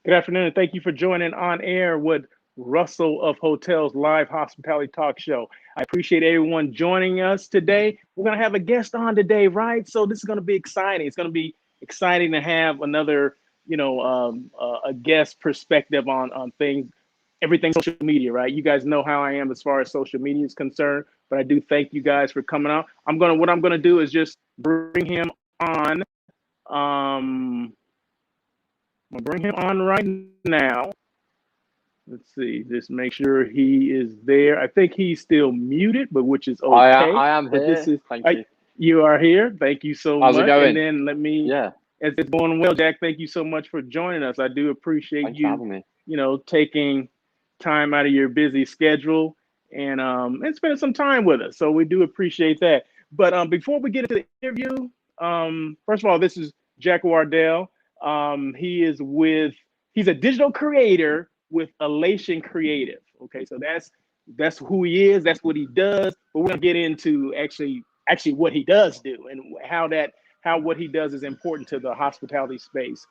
Good afternoon, and thank you for joining On Air with Russell of Hotels live hospitality talk show. I appreciate everyone joining us today. We're going to have a guest on today, right? So this is going to be exciting. It's going to be exciting to have another, a guest perspective on things, everything social media, right? You guys know how I am as far as social media is concerned, but I do thank you guys for coming on. What I'm gonna do is just bring him on. I'm gonna bring him on right now. Let's see, just make sure he is there. I think he's still muted, but which is okay. I am But this here. is Thank you. you are here. Thank you so How's it much. And going? then let me, Yeah, as it's going well, Jack. Thank you so much for joining us. I do appreciate thanks for you, having me. taking time out of your busy schedule and spending some time with us. So we do appreciate that. But before we get into the interview, first of all, this is Jack Wardell. He is with he's a digital creator with Elation Creative. Okay, so that's who he is. That's what he does. But we're gonna get into actually what he does do and how what he does is important to the hospitality space.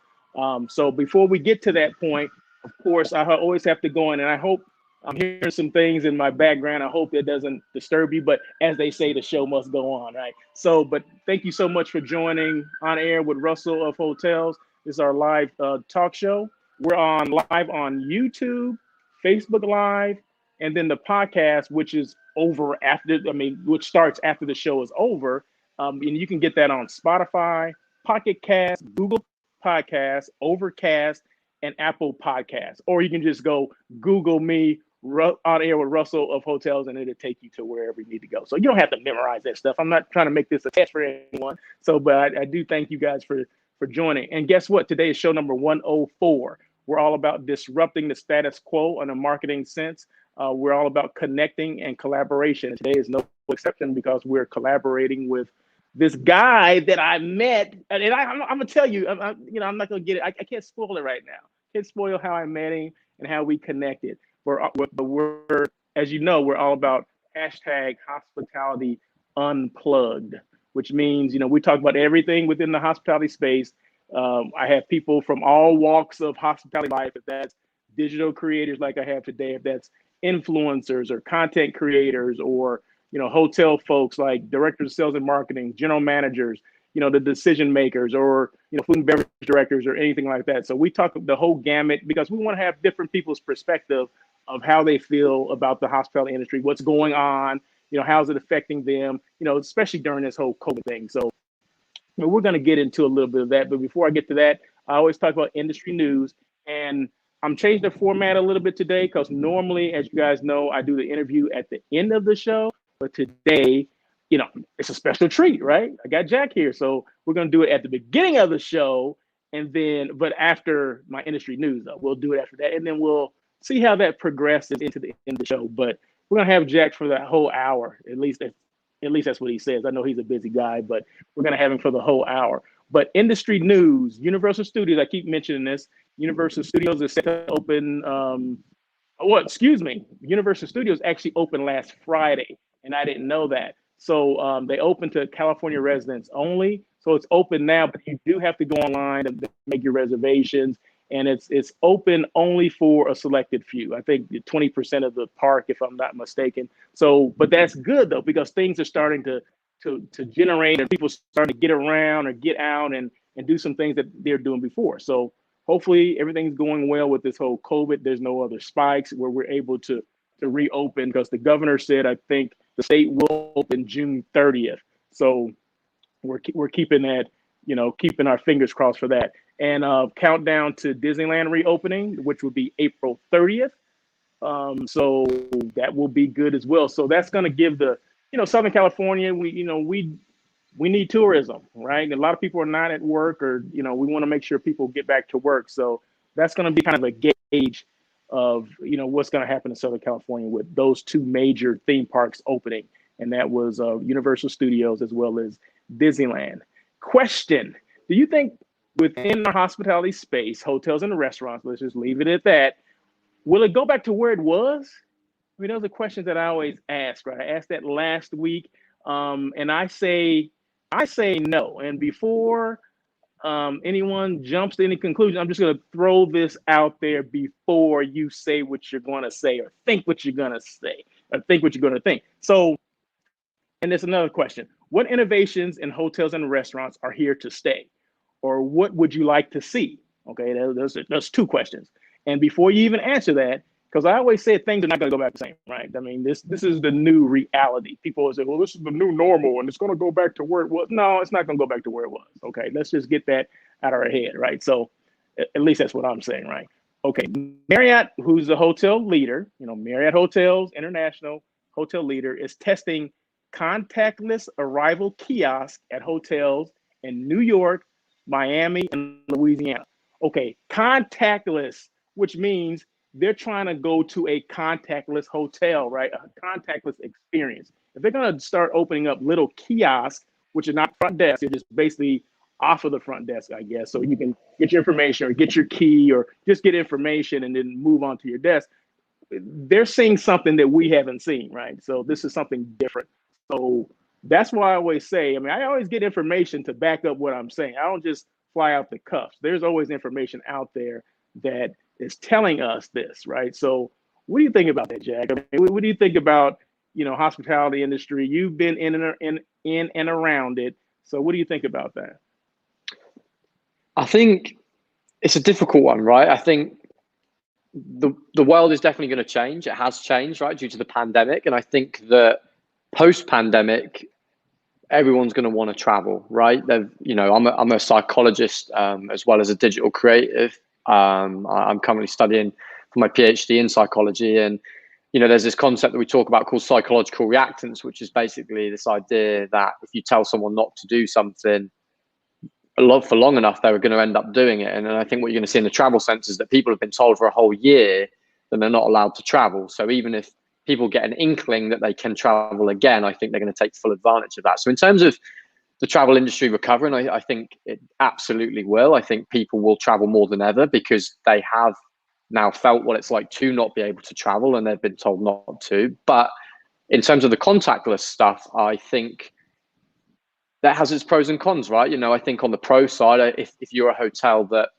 So before we get to that point, of course, I always have to go in, and I hope I'm hearing some things in my background. I hope it doesn't disturb you, but as they say, the show must go on, right? So, but thank you so much for joining On Air with Russell of Hotels. This is our live talk show. We're on live on YouTube, Facebook Live, and then the podcast, which is over after, which starts after the show is over. And you can get that on Spotify, Pocket Cast, Google Podcasts, Overcast, and Apple Podcasts. Or you can just go Google me On Air with Russell of Hotels, and it'll take you to wherever you need to go. So you don't have to memorize that stuff. I'm not trying to make this a test for anyone. So, but I do thank you guys for joining. And guess what? Today is show number 104. We're all about disrupting the status quo in a marketing sense. We're all about connecting and collaboration. And today is no exception because we're collaborating with this guy that I met, and I'm gonna tell you, I'm not gonna get it. I can't spoil it right now. Can't spoil how I met him and how we connected. We're, as you know, we're all about hashtag hospitality unplugged, which means we talk about everything within the hospitality space. I have people from all walks of hospitality life. If that's digital creators like I have today, if that's influencers or content creators or hotel folks like directors of sales and marketing, general managers, the decision makers, or food and beverage directors or anything like that. So we talk the whole gamut because we want to have different people's perspective of how they feel about the hospitality industry, what's going on, how's it affecting them, especially during this whole COVID thing. So we're going to get into a little bit of that. But before I get to that, I always talk about industry news. And I'm changing the format a little bit today because normally, as you guys know, I do the interview at the end of the show. But today, it's a special treat, right? I got Jack here. So we're going to do it at the beginning of the show. But after my industry news, though, we'll do it after that. And then we'll see how that progresses into the end of the show. But we're going to have Jack for that whole hour. At least that's what he says. I know he's a busy guy, but we're going to have him for the whole hour. But industry news, Universal Studios, I keep mentioning this. Universal Studios is set to open. Excuse me. Universal Studios actually opened last Friday, and I didn't know that. So they opened to California residents only. So it's open now, but you do have to go online and make your reservations. And it's open only for a selected few. I think 20% of the park, if I'm not mistaken. So, but that's good though, because things are starting to generate and people starting to get around or get out and do some things that they're doing before. So hopefully everything's going well with this whole COVID. There's no other spikes where we're able to reopen because the governor said, I think the state will open June 30th. So we're keeping that, keeping our fingers crossed for that. And countdown to Disneyland reopening, which will be April 30th. So that will be good as well. So that's going to give the, Southern California, we need tourism, right? A lot of people are not at work, or we want to make sure people get back to work. So that's going to be kind of a gauge of what's going to happen in Southern California with those two major theme parks opening, and that was Universal Studios as well as Disneyland. Question: do you think within the hospitality space, hotels and restaurants, let's just leave it at that, will it go back to where it was? I mean, those are questions that I always ask, right? I asked that last week, and I say no. And before Anyone jumps to any conclusion? I'm just going to throw this out there before you say what you're going to say or think what you're going to say or think what you're going to think. So, and there's another question. What innovations in hotels and restaurants are here to stay? Or what would you like to see? Okay, those two questions. And before you even answer that, because I always say things are not going to go back the same, right? I mean, this is the new reality. People always say, well, this is the new normal and it's going to go back to where it was. No, it's not going to go back to where it was. Okay, let's just get that out of our head, right? So at least that's what I'm saying, right? Okay, Marriott, who's the hotel leader, Marriott Hotels International hotel leader, is testing contactless arrival kiosk at hotels in New York, Miami, and Louisiana. Okay, contactless, which means they're trying to go to a contactless hotel, right? A contactless experience. If they're going to start opening up little kiosks, which are not front desk, they're just basically off of the front desk, I guess, so you can get your information or get your key or just get information and then move on to your desk. They're seeing something that we haven't seen, right? So this is something different. So that's why I always say, I mean, I always get information to back up what I'm saying. I don't just fly out the cuffs. There's always information out there that is telling us this, right? So what do you think about that, Jack? I mean, what do you think about, hospitality industry? You've been in and around it. So what do you think about that? I think it's a difficult one, right? I think the world is definitely going to change. It has changed, right, due to the pandemic. And I think that post-pandemic, everyone's going to want to travel, right? I'm a psychologist as well as a digital creative. I'm currently studying for my PhD in psychology, and there's this concept that we talk about called psychological reactance, which is basically this idea that if you tell someone not to do something for long enough, they're going to end up doing it. And I think what you're going to see in the travel sense is that people have been told for a whole year that they're not allowed to travel. So even if people get an inkling that they can travel again, I think they're going to take full advantage of that. So in terms of the travel industry recovering, I think it absolutely will. I think people will travel more than ever because they have now felt what it's like to not be able to travel and they've been told not to. But in terms of the contactless stuff, I think that has its pros and cons, right? I think on the pro side, if you're a hotel that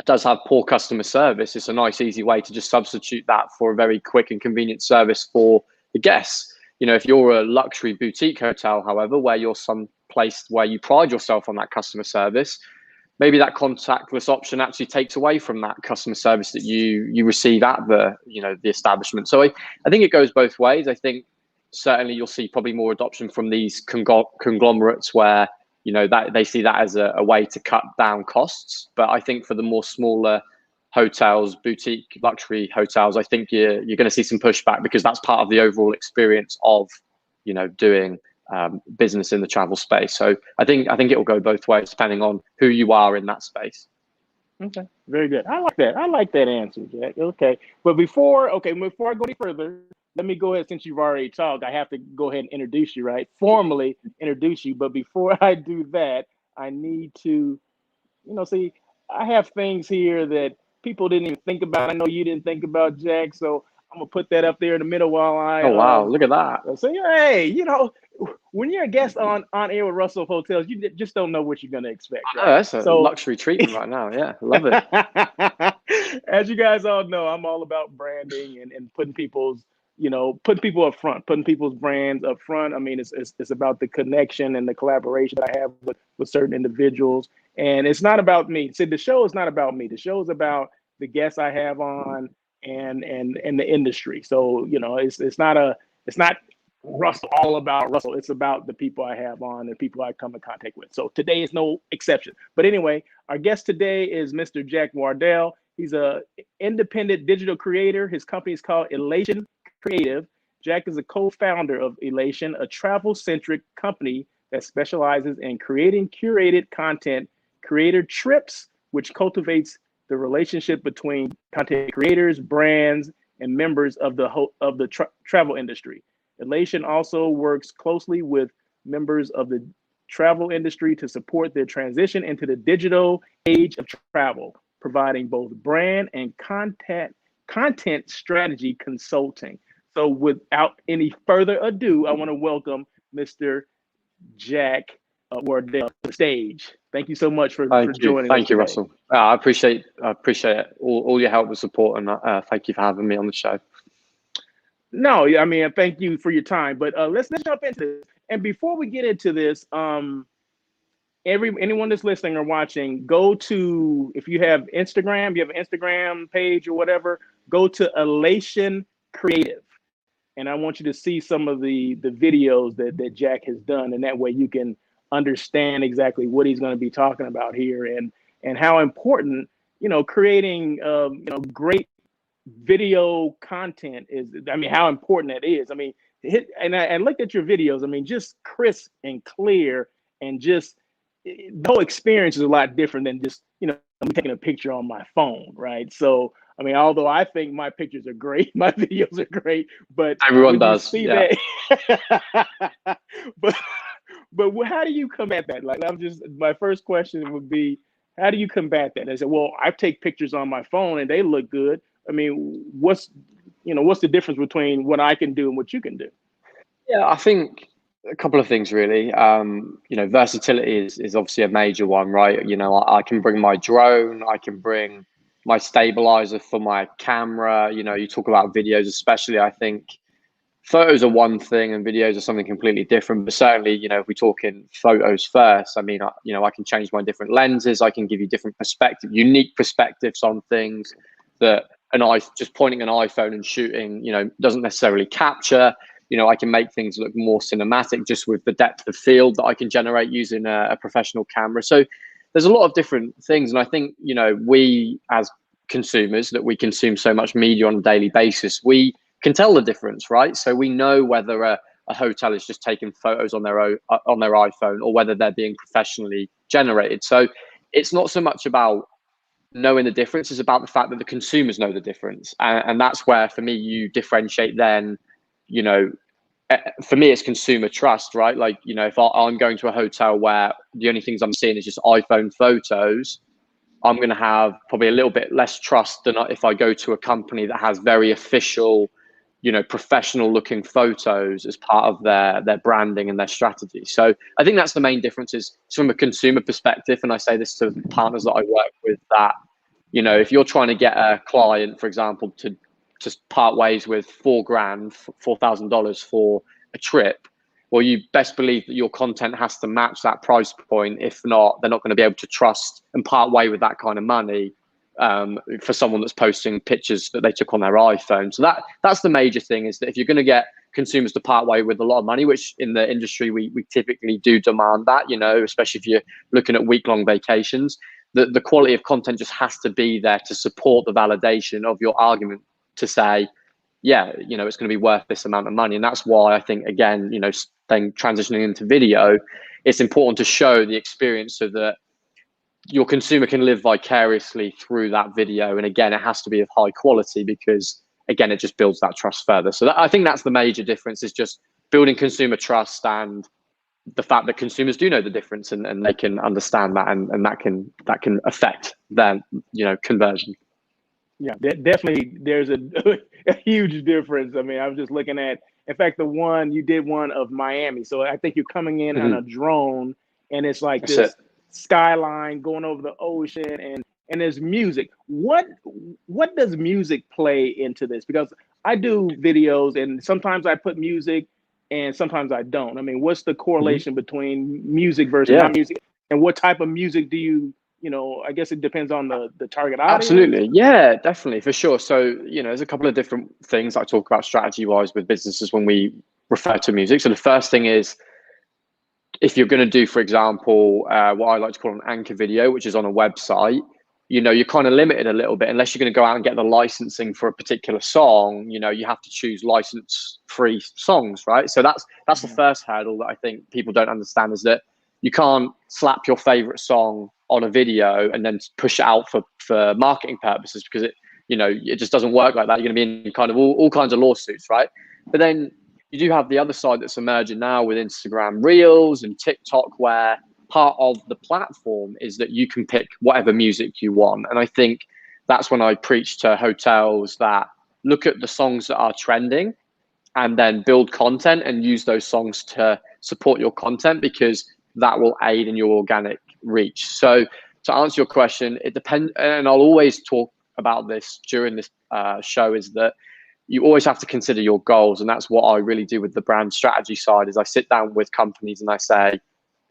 does have poor customer service, it's a nice, easy way to just substitute that for a very quick and convenient service for the guests. If you're a luxury boutique hotel, however, where you're some place where you pride yourself on that customer service, maybe that contactless option actually takes away from that customer service that you receive at the establishment. So I think it goes both ways. I think certainly you'll see probably more adoption from these conglomerates where that they see that as a way to cut down costs. But I think for the more smaller hotels, boutique luxury hotels, I think you're going to see some pushback because that's part of the overall experience of doing business in the travel space. So I think it will go both ways depending on who you are in that space. Okay, very good. I like that answer, Jack. Okay, but before I go any further, let me go ahead, since you've already talked, I have to go ahead and introduce you, right? Formally introduce you. But before I do that, I need to, see, I have things here that people didn't even think about. I know you didn't think about, Jack. So I'm going to put that up there in the middle while I. Oh, wow. Look at that. Say, hey, when you're a guest on Air with Russell Hotels, you just don't know what you're going to expect. Right? That's a luxury treatment right now. Yeah, love it. As you guys all know, I'm all about branding and putting people up front, putting people's brands up front. I mean, it's about the connection and the collaboration that I have with certain individuals. And it's not about me. See, the show is not about me. The show is about the guests I have on and the industry. So, it's not Russell, all about Russell. It's about the people I have on and people I come in contact with. So today is no exception. But anyway, our guest today is Mr. Jack Wardell. He's an independent digital creator. His company is called Elation Creative. Jack is a co-founder of Elation, a travel-centric company that specializes in creating curated content, creator trips, which cultivates the relationship between content creators, brands, and members of the travel industry. Elation also works closely with members of the travel industry to support their transition into the digital age of travel, providing both brand and content strategy consulting. So without any further ado, I want to welcome Mr. Jack Wardell to the stage. Thank you so much for Thank you. joining us Thank you, today. Russell. I appreciate all your help and support, and thank you for having me on the show. No, I mean, thank you for your time. But let's jump into this. And before we get into this, anyone that's listening or watching, go to, if you have Instagram, you have an Instagram page or whatever, go to Elation Creative. And I want you to see some of the videos that Jack has done, and that way you can understand exactly what he's going to be talking about here, and how important, creating great video content is. I mean, how important that is. I mean, I looked at your videos. I mean, just crisp and clear, and just the whole experience is a lot different than just I'm taking a picture on my phone, right? So I mean, although I think my pictures are great, my videos are great, but everyone does see yeah. that. but how do you combat that? Like, my first question would be, how do you combat that? I said, well, I take pictures on my phone and they look good. I mean, what's the difference between what I can do and what you can do? Yeah, I think a couple of things really. Versatility is obviously a major one, right? I can bring my drone, I can bring my stabilizer for my camera. You talk about videos, especially. I think photos are one thing and videos are something completely different. But certainly, if we talk in photos first, I mean, I can change my different lenses. I can give you different unique perspectives on things that just pointing an iPhone and shooting, doesn't necessarily capture. I can make things look more cinematic just with the depth of field that I can generate using a professional camera. So there's a lot of different things. And I think, we as consumers, that we consume so much media on a daily basis, we can tell the difference, right? So we know whether a hotel is just taking photos on their iPhone, or whether they're being professionally generated. So it's not so much about knowing the difference, it's about the fact that the consumers know the difference. And that's where, for me, you differentiate then, for me, it's consumer trust, right? Like, if I'm going to a hotel where the only things I'm seeing is just iPhone photos, I'm going to have probably a little bit less trust than if I go to a company that has very official, professional looking photos as part of their branding and their strategy. So I think that's the main difference, is from a consumer perspective. And I say this to partners that I work with, that, if you're trying to get a client, for example, to just part ways with $4,000 for a trip, well, you best believe that your content has to match that price point. If not, they're not going to be able to trust and part way with that kind of money for someone that's posting pictures that they took on their iPhone. So that's the major thing, is that if you're going to get consumers to part way with a lot of money, which in the industry we typically do demand that, especially if you're looking at week-long vacations, the quality of content just has to be there to support the validation of your argument, to say, yeah, it's going to be worth this amount of money. And that's why I think, again, then transitioning into video, it's important to show the experience so that your consumer can live vicariously through that video. And again, it has to be of high quality, because again, it just builds that trust further. So I think that's the major difference, is just building consumer trust, and the fact that consumers do know the difference, and they can understand that, and that can affect their conversion. Yeah, definitely. There's a huge difference. I mean, I was just looking at, in fact, you did one of Miami. So I think you're coming in on a drone, and it's like this skyline going over the ocean, and there's music. What does music play into this? Because I do videos, and sometimes I put music and sometimes I don't. I mean, what's the correlation between music versus not music? And what type of music do you, I guess it depends on the target audience. Absolutely. Yeah, definitely, for sure. So, there's a couple of different things I talk about strategy-wise with businesses when we refer to music. So the first thing is, if you're going to do, for example, what I like to call an anchor video, which is on a website, you're kind of limited a little bit, unless you're going to go out and get the licensing for a particular song. You have to choose license-free songs, right? So that's the first hurdle that I think people don't understand, is that you can't slap your favorite song on a video and then push it out for marketing purposes, because it just doesn't work like that. You're going to be in kind of all kinds of lawsuits, right? But then you do have the other side that's emerging now with Instagram Reels and TikTok, where part of the platform is that you can pick whatever music you want. And I think that's when I preach to hotels that look at the songs that are trending and then build content and use those songs to support your content, because that will aid in your organic reach. So to answer your question, it depends, and I'll always talk about this during this show, is that you always have to consider your goals. And that's what I really do with the brand strategy side, is I sit down with companies and I say,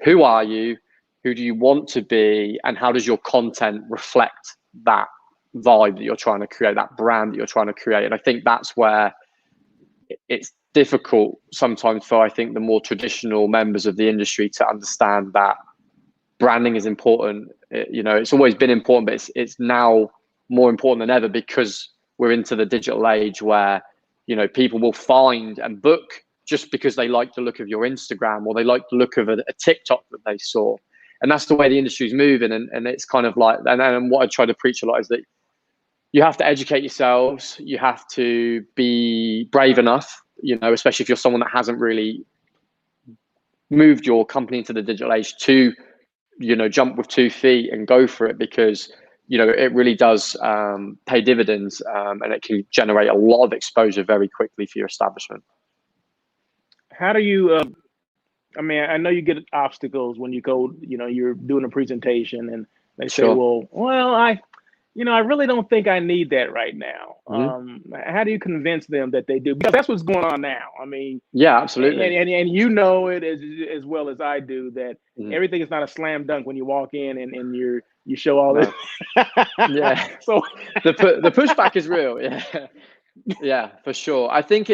who are you? Who do you want to be? And how does your content reflect that vibe that you're trying to create, that brand that you're trying to create? And I think that's where it's difficult sometimes for, I think, the more traditional members of the industry to understand that branding is important. It's always been important, but it's now more important than ever, because we're into the digital age where, people will find and book just because they like the look of your Instagram, or they like the look of a TikTok that they saw. And that's the way the industry's moving. And it's kind of like, and what I try to preach a lot is that you have to educate yourselves. You have to be brave enough, especially if you're someone that hasn't really moved your company into the digital age, to, jump with 2 feet and go for it, because it really does pay dividends, and it can generate a lot of exposure very quickly for your establishment. How do you, I know you get obstacles when you go, you're doing a presentation and they say, Sure. well, I really don't think I need that right now. Mm-hmm. How do you convince them that they do? Because that's what's going on now. Yeah, absolutely. And it as well as I do, that everything is not a slam dunk when you walk in and you show all this. Yeah. So the pushback is real. Yeah. Yeah, for sure. I think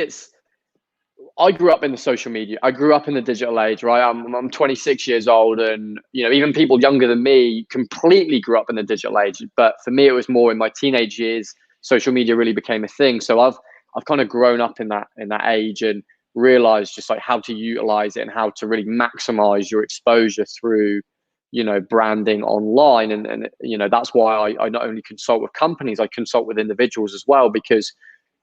I grew up in the social media. I grew up in the digital age, right? I'm 26 years old, and even people younger than me completely grew up in the digital age. But for me, it was more in my teenage years. Social media really became a thing. So I've kind of grown up in that age, and realized just like how to utilize it and how to really maximize your exposure through, branding online. And that's why I not only consult with companies, I consult with individuals as well, because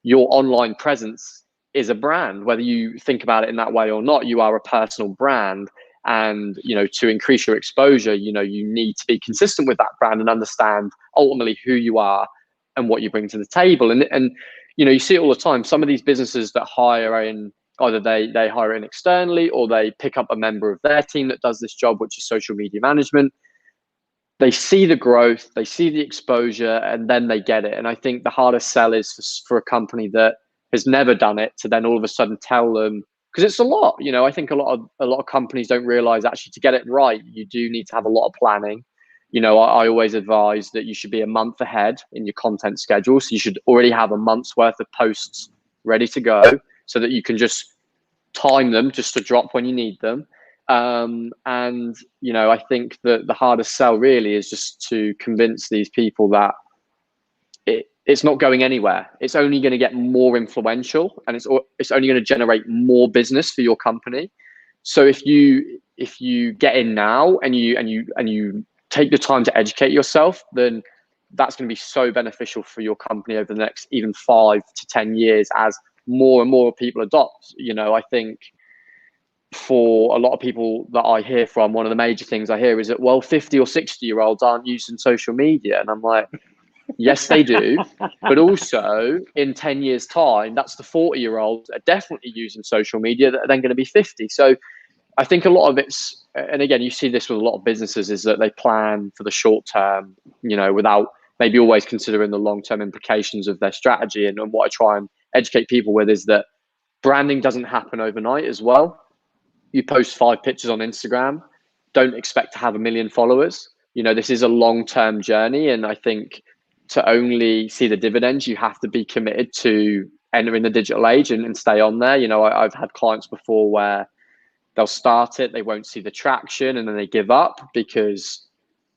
your online presence is a brand. Whether you think about it in that way or not, you are a personal brand. And to increase your exposure, you need to be consistent with that brand and understand ultimately who you are and what you bring to the table. And you see it all the time. Some of these businesses that hire in, either they hire in externally, or they pick up a member of their team that does this job, which is social media management. They see the growth, they see the exposure, and then they get it. And I think the hardest sell is for a company that has never done it to then all of a sudden tell them, because it's a lot. I think a lot of companies don't realize, actually, to get it right, you do need to have a lot of planning. I always advise that you should be a month ahead in your content schedule. So you should already have a month's worth of posts ready to go, so that you can just time them just to drop when you need them. And I think that the hardest sell really is just to convince these people that it's not going anywhere. It's only going to get more influential, and it's only going to generate more business for your company. So if you get in now and you take the time to educate yourself, then that's going to be so beneficial for your company over the next even 5 to 10 years, as more and more people adopt. I think for a lot of people that I hear from, one of the major things I hear is that, well, 50 or 60-year-olds aren't using social media. And I'm like, yes, they do. But also in 10 years' time, that's the 40-year-olds are definitely using social media that are then going to be 50. So I think a lot of it's, and again, you see this with a lot of businesses, is that they plan for the short term, without maybe always considering the long-term implications of their strategy. And what I try and educate people with is that branding doesn't happen overnight as well. You post 5 pictures on Instagram, don't expect to have 1 million followers. This is a long-term journey. And I think to only see the dividends, you have to be committed to entering the digital age and stay on there. I've had clients before where they'll start it, they won't see the traction, and then they give up because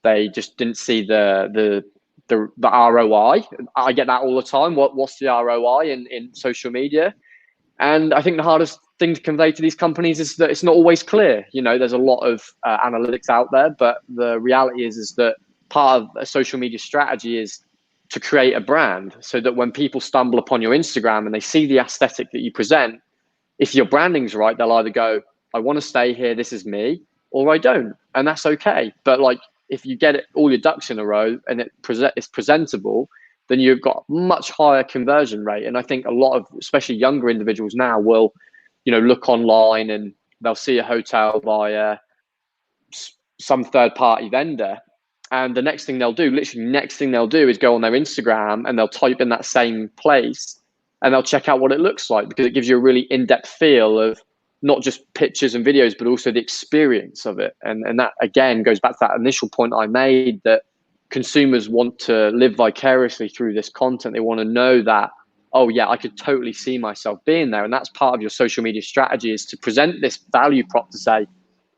they just didn't see the ROI. I get that all the time. What's the ROI in social media? And I think the hardest thing to convey to these companies is that it's not always clear. There's a lot of analytics out there, but the reality is that part of a social media strategy is to create a brand, so that when people stumble upon your Instagram and they see the aesthetic that you present, if your branding's right, they'll either go, I want to stay here, this is me, or I don't. And that's okay. But if you get all your ducks in a row and it's presentable, then you've got much higher conversion rate. And I think a lot of, especially younger individuals now, will, look online and they'll see a hotel via some third party vendor. And the next thing they'll do, literally next thing they'll do is go on their Instagram and they'll type in that same place and they'll check out what it looks like, because it gives you a really in-depth feel of not just pictures and videos, but also the experience of it. And that, again, goes back to that initial point I made, that consumers want to live vicariously through this content. They want to know that, oh yeah, I could totally see myself being there. And that's part of your social media strategy, is to present this value prop to say,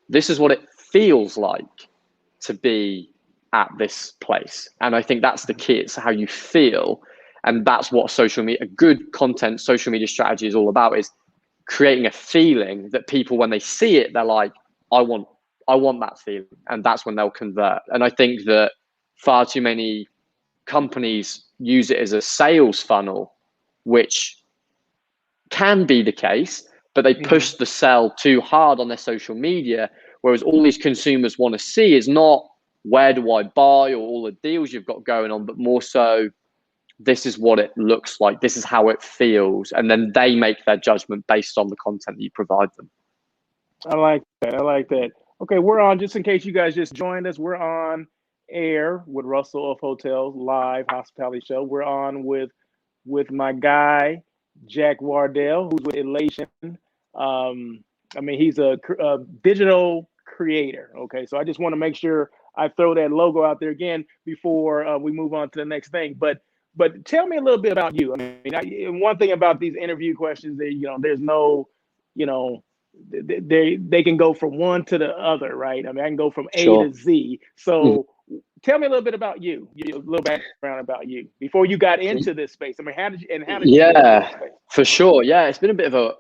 this is what it feels like to be at this place. And I think that's the key. It's how you feel. And that's what social media, a good content social media strategy is all about, is creating a feeling that people, when they see it, they're like, I want that feeling. And that's when they'll convert. And I think that far too many companies use it as a sales funnel, which can be the case, but they push the sell too hard on their social media. Whereas all these consumers want to see is not, where do I buy, or all the deals you've got going on, but more so, this is what it looks like, this is how it feels, and then they make their judgment based on the content that you provide them. I like that. Okay, we're on, just in case you guys just joined us, we're on air with Russell of Hotels live hospitality show. We're on with my guy Jack Wardell, who's with Elation. I mean, he's a digital creator. Okay, so I just want to make sure I throw that logo out there again before we move on to the next thing. But tell me a little bit about you. I mean, one thing about these interview questions, there's no, they can go from one to the other, right? I mean, I can go from A to Z. So tell me a little bit about you, a little background about you before you got into this space. I mean, how did you get into this space? For sure. Yeah, it's been a bit of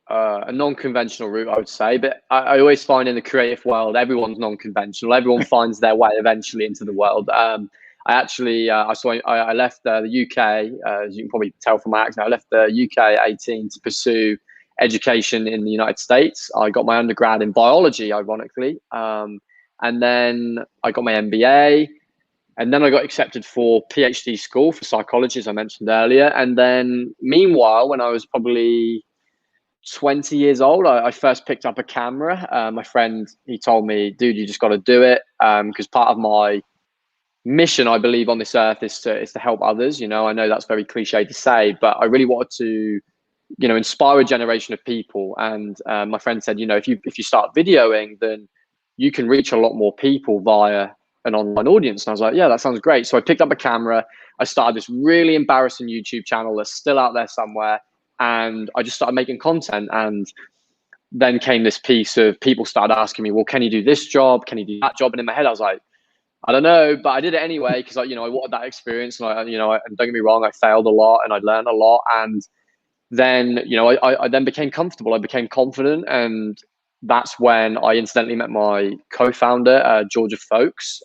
a non-conventional route, I would say, but I always find in the creative world, everyone's non-conventional. Everyone finds their way eventually into the world. I actually, I left the UK, as you can probably tell from my accent, I left the UK at 18 to pursue education in the United States. I got my undergrad in biology, ironically. And then I got my MBA, and then I got accepted for PhD school for psychology, as I mentioned earlier. And then meanwhile, when I was probably 20 years old, I first picked up a camera. My friend, he told me, dude, you just got to do it. Because part of my mission, I believe, on this earth is to help others. I know that's very cliche to say, but I really wanted to, inspire a generation of people. And my friend said, if you start videoing, then you can reach a lot more people via an online audience. And I was like, yeah, that sounds great. So I picked up a camera. I started this really embarrassing YouTube channel that's still out there somewhere. And I just started making content. And then came this piece of people started asking me, well, can you do this job? Can you do that job? And in my head, I was like, I don't know, but I did it anyway because I wanted that experience. And and don't get me wrong, I failed a lot and I learned a lot. And then, I then became comfortable. I became confident, and that's when I incidentally met my co-founder, Georgia Folks.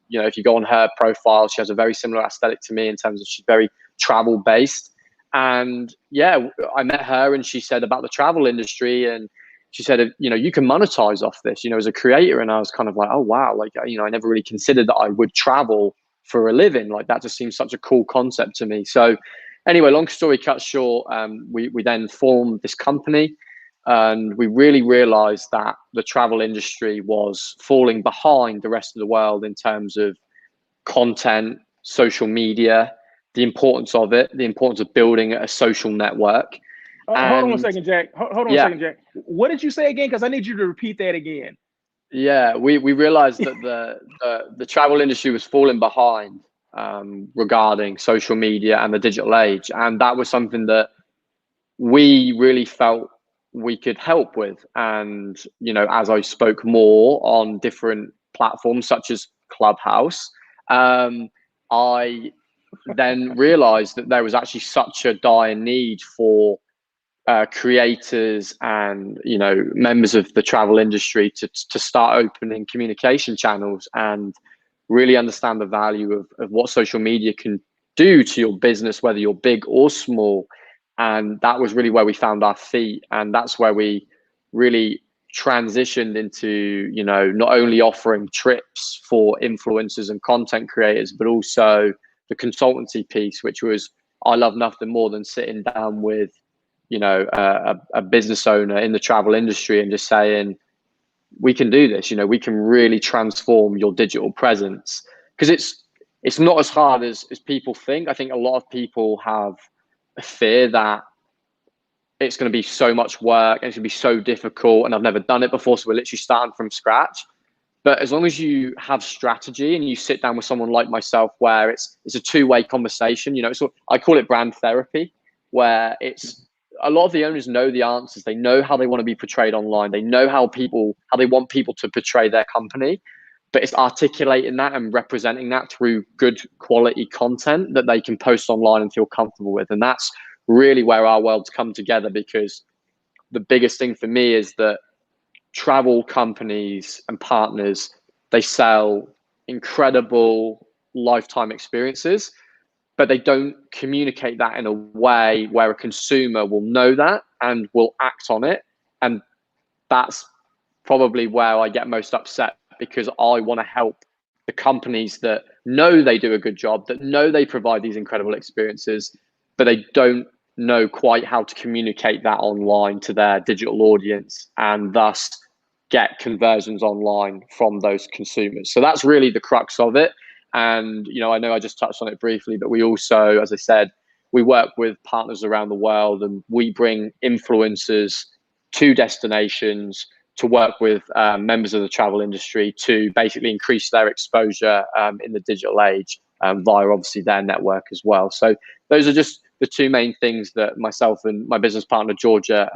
If you go on her profile, she has a very similar aesthetic to me in terms of she's very travel based. And yeah, I met her and she said about the travel industry, and she said, you can monetize off this, as a creator. And I was kind of like, oh, wow. Like, I never really considered that I would travel for a living. Like, that just seems such a cool concept to me. So anyway, long story cut short, we then formed this company, and we really realized that the travel industry was falling behind the rest of the world in terms of content, social media, the importance of it, the importance of building a social network. Hold on a second, Jack. Hold on a second, Jack. What did you say again? Because I need you to repeat that again. Yeah, we realized that the travel industry was falling behind regarding social media and the digital age. And that was something that we really felt we could help with. And, as I spoke more on different platforms such as Clubhouse, I then realized that there was actually such a dire need for creators and members of the travel industry to start opening communication channels and really understand the value of what social media can do to your business, whether you're big or small. And that was really where we found our feet, and that's where we really transitioned into not only offering trips for influencers and content creators, but also the consultancy piece, which was, I love nothing more than sitting down with a business owner in the travel industry and just saying, we can do this. You know, we can really transform your digital presence, because it's not as hard as people think. I think a lot of people have a fear that it's going to be so much work and it's going to be so difficult, and I've never done it before, so we're literally starting from scratch. But as long as you have strategy and you sit down with someone like myself, where it's a two-way conversation, you know, so I call it brand therapy, where it's a lot of the owners know the answers. They know how they want to be portrayed online. They know how they want people to portray their company, but it's articulating that and representing that through good quality content that they can post online and feel comfortable with. And that's really where our worlds come together, because the biggest thing for me is that travel companies and partners, they sell incredible lifetime experiences, but they don't communicate that in a way where a consumer will know that and will act on it. And that's probably where I get most upset, because I want to help the companies that know they do a good job, that know they provide these incredible experiences, but they don't know quite how to communicate that online to their digital audience, and thus get conversions online from those consumers. So that's really the crux of it. And, you know, I know I just touched on it briefly, but we also, as I said, we work with partners around the world, and we bring influencers to destinations to work with members of the travel industry to basically increase their exposure in the digital age via obviously their network as well. So those are just the two main things that myself and my business partner, Georgia,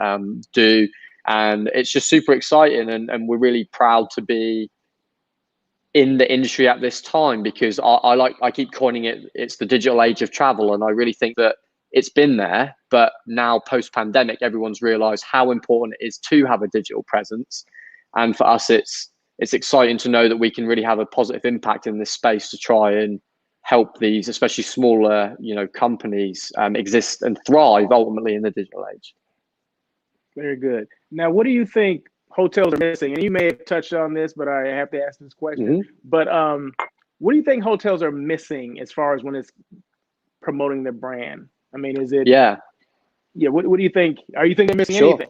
do. And it's just super exciting, and we're really proud to be in the industry at this time, because I keep coining it's the digital age of travel. And I really think that it's been there, but now post-pandemic, everyone's realized how important it is to have a digital presence. And for us, it's exciting to know that we can really have a positive impact in this space to try and help these, especially smaller, you know, companies exist and thrive ultimately in the digital age. Very good. Now, what do you think hotels are missing? And you may have touched on this, but I have to ask this question. But what do you think hotels are missing as far as when it's promoting their brand? I mean, is it? Yeah. What do you think? Are you thinking they're missing anything?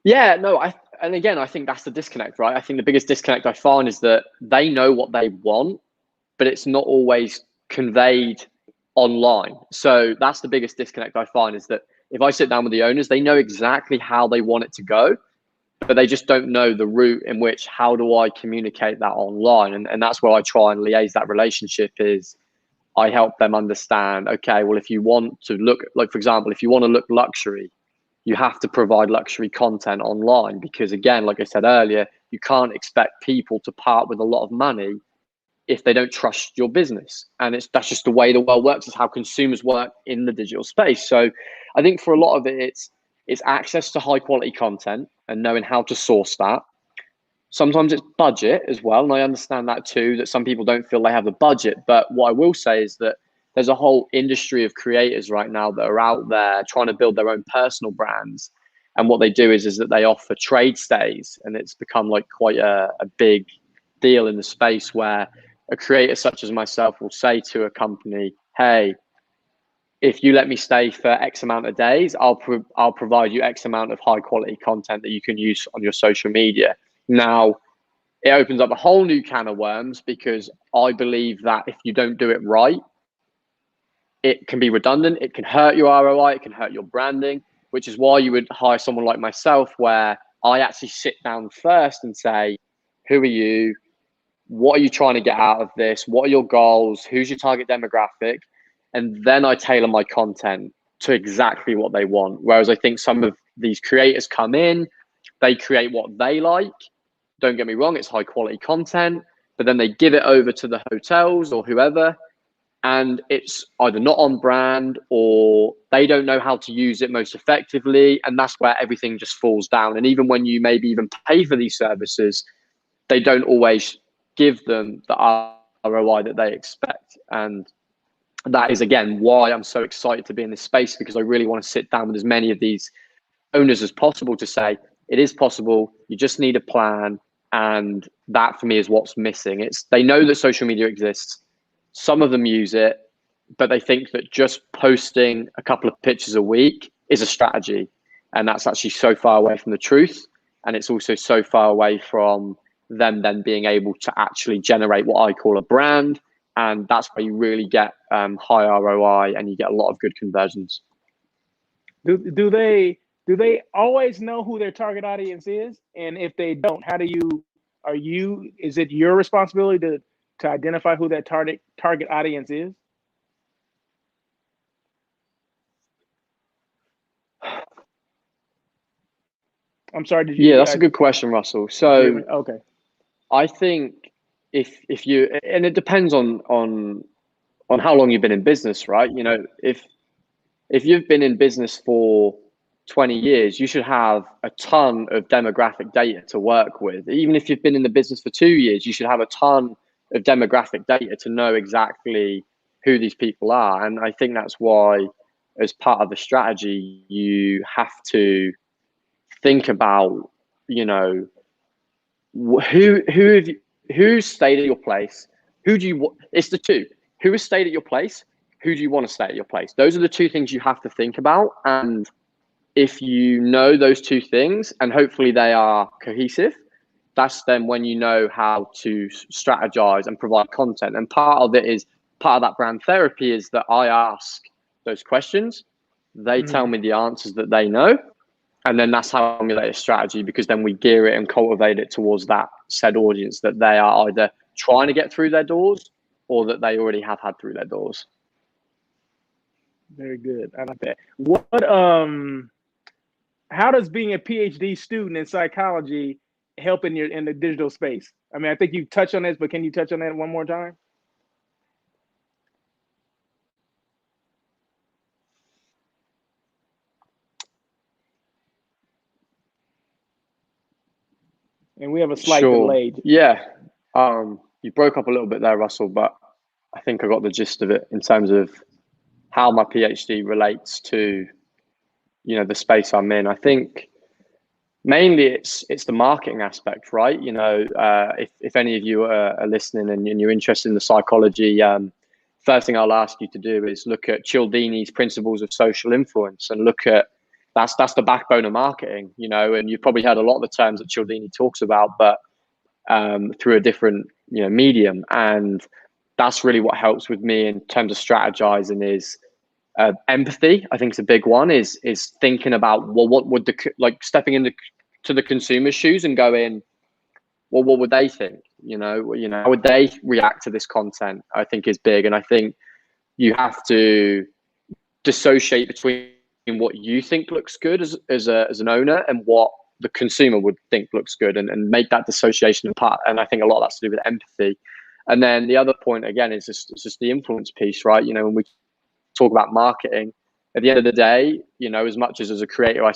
Yeah, no. And again, I think that's the disconnect, right? I think the biggest disconnect I find is that they know what they want, but it's not always conveyed online. So that's the biggest disconnect I find, is that if I sit down with the owners, they know exactly how they want it to go, but they just don't know the route in which, how do I communicate that online? And that's where I try and liaise that relationship. Is I help them understand, okay, well, if you want to look, like, for example, if you want to look luxury, you have to provide luxury content online, because again, like I said earlier, you can't expect people to part with a lot of money if they don't trust your business. And that's just the way the world works. It's how consumers work in the digital space. So I think for a lot of it, it's access to high quality content and knowing how to source that. Sometimes it's budget as well. And I understand that too, that some people don't feel they have the budget. But what I will say is that there's a whole industry of creators right now that are out there trying to build their own personal brands. And what they do is that they offer trade stays. And it's become like quite a big deal in the space, where a creator such as myself will say to a company, hey, if you let me stay for X amount of days, I'll provide you X amount of high quality content that you can use on your social media. Now, it opens up a whole new can of worms, because I believe that if you don't do it right, it can be redundant. It can hurt your ROI. It can hurt your branding, which is why you would hire someone like myself, where I actually sit down first and say, who are you? What are you trying to get out of this? What are your goals? Who's your target demographic? And then I tailor my content to exactly what they want. Whereas I think some of these creators come in, they create what they like. Don't get me wrong, it's high quality content, but then they give it over to the hotels or whoever, and it's either not on brand, or they don't know how to use it most effectively. And that's where everything just falls down. And even when you maybe even pay for these services, they don't always give them the ROI that they expect. And that is, again, why I'm so excited to be in this space, because I really want to sit down with as many of these owners as possible to say, it is possible, you just need a plan. And that for me is what's missing. They know that social media exists. Some of them use it, but they think that just posting a couple of pictures a week is a strategy. And that's actually so far away from the truth. and it's also so far away from them then being able to actually generate what I call a brand, and that's where you really get high ROI and you get a lot of good conversions. Do they always know who their target audience is? And if they don't, how do you is it your responsibility to identify who that target audience is? I'm sorry, did you? Yeah, that's a good question, Russell. So okay. I think if you, and it depends on how long you've been in business, right? You know, if you've been in business for 20 years, you should have a ton of demographic data to work with. Even if you've been in the business for 2 years, you should have a ton of demographic data to know exactly who these people are. And I think that's why, as part of the strategy, you have to think about, you know, who's stayed at your place, who do you, it's the two, who has stayed at your place, who do you want to stay at your place? Those are the two things you have to think about. And if you know those two things, and hopefully they are cohesive, that's then when you know how to strategize and provide content. And part of that brand therapy is that I ask those questions, they tell me the answers that they know, and then that's how I formulate a strategy, because then we gear it and cultivate it towards that said audience that they are either trying to get through their doors or that they already have had through their doors. Very good. I like that. What how does being a PhD student in psychology help in the digital space? I mean, I think you touched on this, but can you touch on that one more time? And we have a slight delay. Yeah. You broke up a little bit there, Russell, but I think I got the gist of it in terms of how my PhD relates to, you know, the space I'm in. I think mainly it's the marketing aspect, right? You know, if any of you are listening and you're interested in the psychology, first thing I'll ask you to do is look at Cialdini's principles of social influence and look at that's the backbone of marketing, you know, and you've probably heard a lot of the terms that Cialdini talks about, but through a different, you know, medium. And that's really what helps with me in terms of strategizing is empathy. I think it's a big one is thinking about, well, what would stepping into the consumer's shoes and going, well, what would they think? You know, how would they react to this content? I think is big. And I think you have to dissociate between what you think looks good as an owner and what the consumer would think looks good, and make that dissociation apart. And I think a lot of that's to do with empathy. And then the other point again is just the influence piece, right? You know, when we talk about marketing, at the end of the day, you know, as much as a creator, I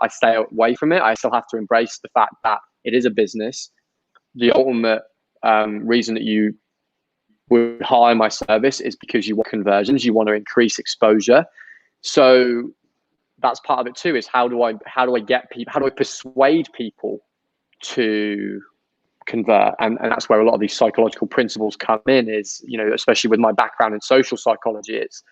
stay away from it. I still have to embrace the fact that it is a business. The ultimate reason that you would hire my service is because you want conversions, you want to increase exposure. So that's part of it too, is how do I get people, how do I persuade people to convert? And that's where a lot of these psychological principles come in, is, you know, especially with my background in social psychology, it's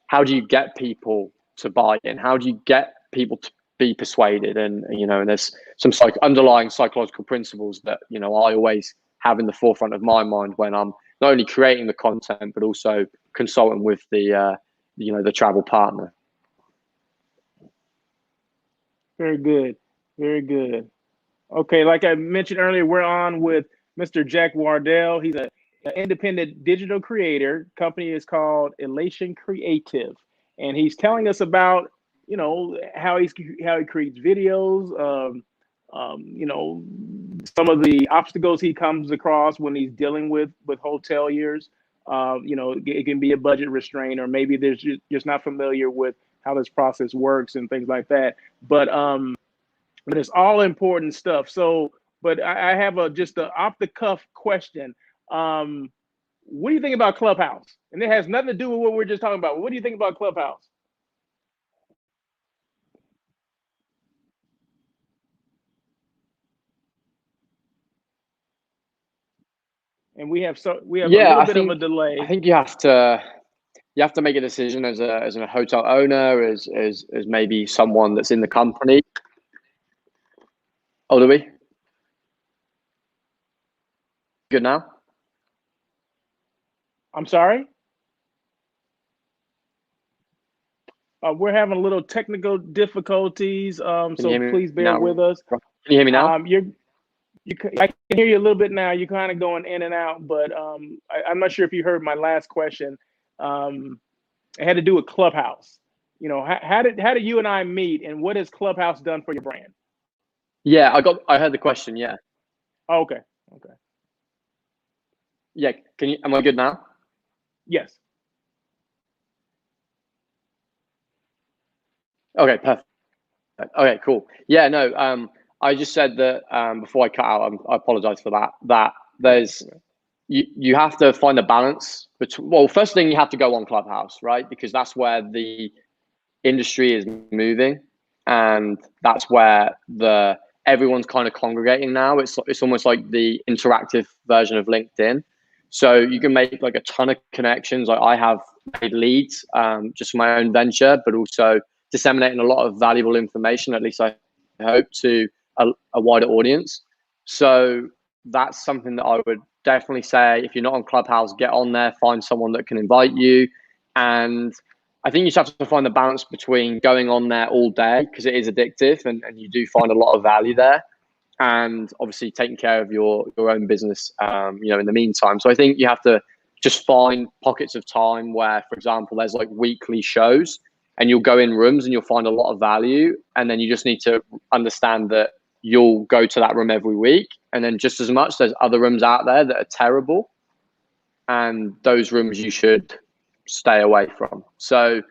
how do you get people to buy in? How do you get people to be persuaded? And, you know, and there's some underlying psychological principles that, you know, I always have in the forefront of my mind when I'm not only creating the content, but also consulting with the, you know, the travel partner. Very good. Very good. Okay, like I mentioned earlier, we're on with Mr. Jack Wardell. He's an independent digital creator. Company is called Elation Creative, and he's telling us about, you know, how he creates videos. You know, some of the obstacles he comes across when he's dealing with hoteliers. You know, it can be a budget restraint, or maybe they're just not familiar with how this process works and things like that. But it's all important stuff. So, but I have just an off the cuff question. What do you think about Clubhouse? And it has nothing to do with what we're just talking about. What do you think about Clubhouse? And we have a little bit of a delay. I think you have to make a decision as a hotel owner, as maybe someone that's in the company. Oh, do we? Good now? I'm sorry. We're having a little technical difficulties, Can you so hear me please bear now? with us. Can you hear me now? I can hear you a little bit now. You're kind of going in and out, but I'm not sure if you heard my last question. It had to do with Clubhouse. You know, how did you and I meet, and what has Clubhouse done for your brand? Yeah, I heard the question. Yeah. Oh, okay. Okay. Yeah. Am I good now? Yes. Okay, perfect. Okay, cool. Yeah, no, I just said that before I cut out, I apologize for that. That there's you have to find a balance between, well, first thing you have to go on Clubhouse, right? Because that's where the industry is moving, and that's where everyone's kind of congregating now. It's almost like the interactive version of LinkedIn. So you can make like a ton of connections. Like I have made leads just for my own venture, but also disseminating a lot of valuable information, at least I hope, to a wider audience. So that's something that I would definitely say, if you're not on Clubhouse, get on there, find someone that can invite you. And I think you just have to find the balance between going on there all day, because it is addictive, and you do find a lot of value there, and obviously taking care of your own business, in the meantime. So I think you have to just find pockets of time where, for example, there's like weekly shows, and you'll go in rooms and you'll find a lot of value, and then you just need to understand that you'll go to that room every week, and then just as much, there's other rooms out there that are terrible, and those rooms you should stay away from. So